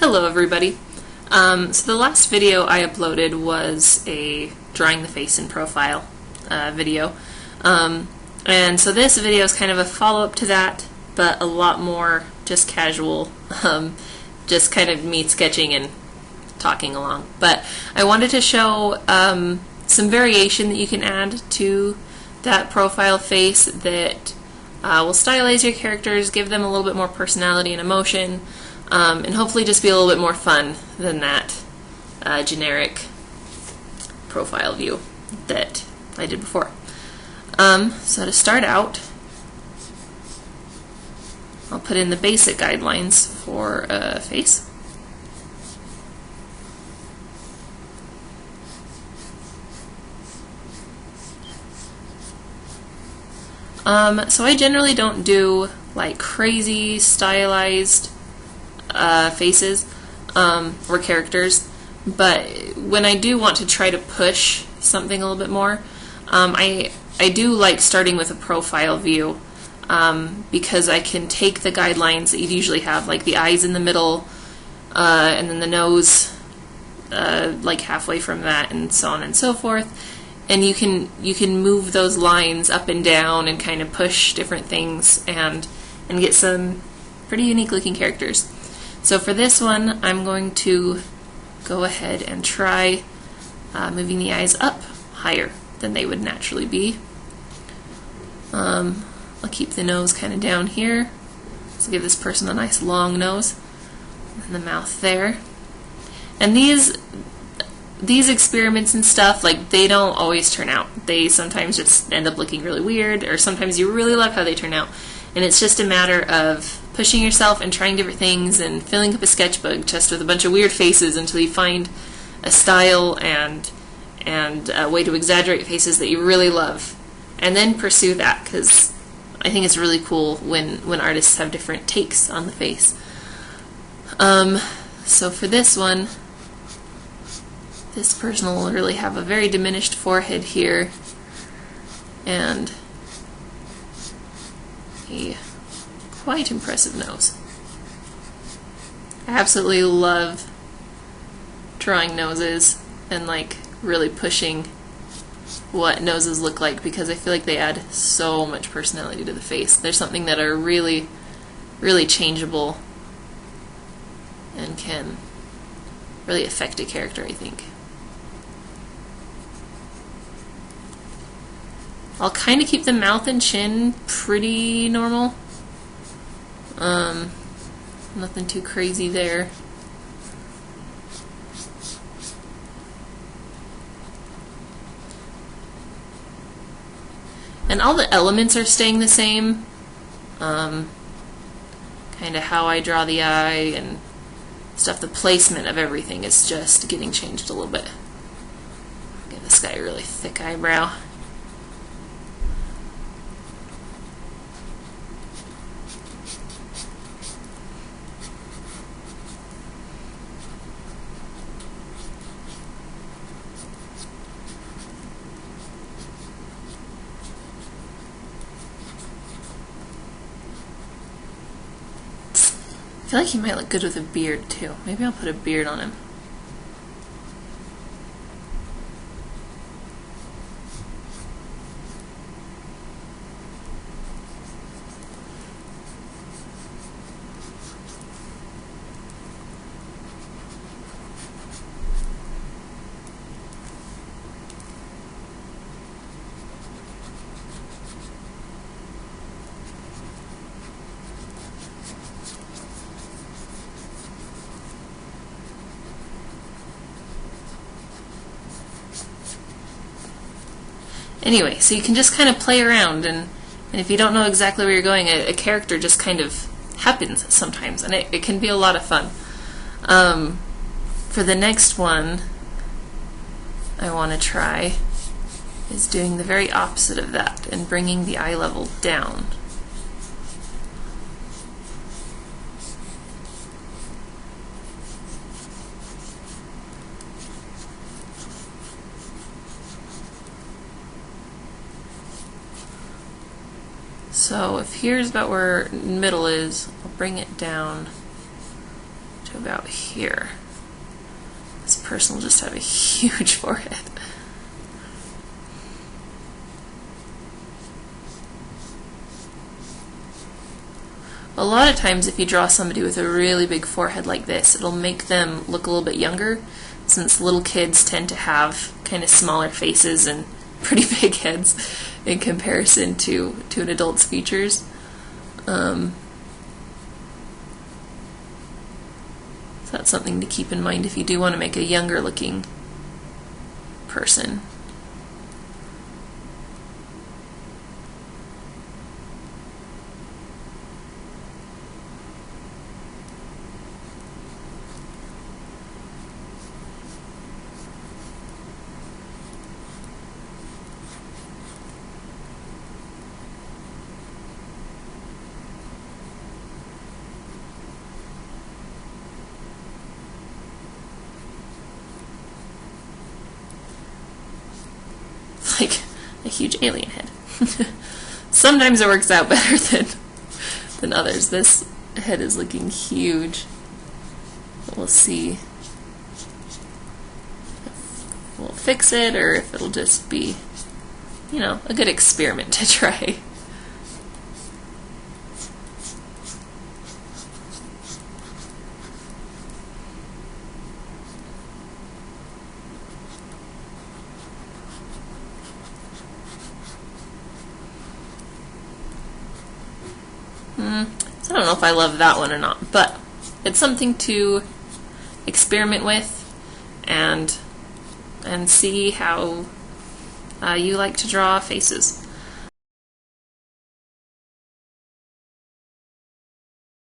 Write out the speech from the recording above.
Hello everybody. So the last video I uploaded was a drawing the face in profile video. And so this video is kind of a follow-up to that, but a lot more just casual, just kind of me sketching and talking along. But I wanted to show some variation that you can add to that profile face that will stylize your characters, give them a little bit more personality and emotion, and hopefully just be a little bit more fun than that generic profile view that I did before. So to start out, I'll put in the basic guidelines for a face. So I generally don't do like crazy stylized faces or characters, but when I do want to try to push something a little bit more, I do like starting with a profile view because I can take the guidelines that you'd usually have, like the eyes in the middle, and then the nose like halfway from that, and so on and so forth. And you can move those lines up and down and kind of push different things and get some pretty unique looking characters. So for this one, I'm going to go ahead and try moving the eyes up higher than they would naturally be. I'll keep the nose kind of down here, so give this person a nice long nose, and the mouth there. And these experiments and stuff, like, they don't always turn out. They sometimes just end up looking really weird, or sometimes you really love how they turn out. And it's just a matter of pushing yourself and trying different things and filling up a sketchbook just with a bunch of weird faces until you find a style and a way to exaggerate faces that you really love. And then pursue that, because I think it's really cool when artists have different takes on the face. So for this one, this person will really have a very diminished forehead here and a quite impressive nose. I absolutely love drawing noses and like really pushing what noses look like, because I feel like they add so much personality to the face. There's something that are really, really changeable and can really affect a character, I think. I'll kind of keep the mouth and chin pretty normal. Nothing too crazy there. And all the elements are staying the same. Kind of how I draw the eye and stuff. The placement of everything is just getting changed a little bit. Give this guy a really thick eyebrow. I feel like he might look good with a beard too. Maybe I'll put a beard on him. Anyway, so you can just kind of play around, and if you don't know exactly where you're going, a character just kind of happens sometimes, and it can be a lot of fun. For the next one I want to try is doing the very opposite of that and bringing the eye level down. So if here's about where middle is, I'll bring it down to about here. This person will just have a huge forehead. A lot of times if you draw somebody with a really big forehead like this, it'll make them look a little bit younger, since little kids tend to have kind of smaller faces and pretty big heads in comparison to an adult's features. So that's something to keep in mind if you do want to make a younger looking person. Like a huge alien head. Sometimes it works out better than others. This head is looking huge. But we'll see if we'll fix it or if it'll just be, you know, a good experiment to try. So I don't know if I love that one or not, but it's something to experiment with and see how you like to draw faces.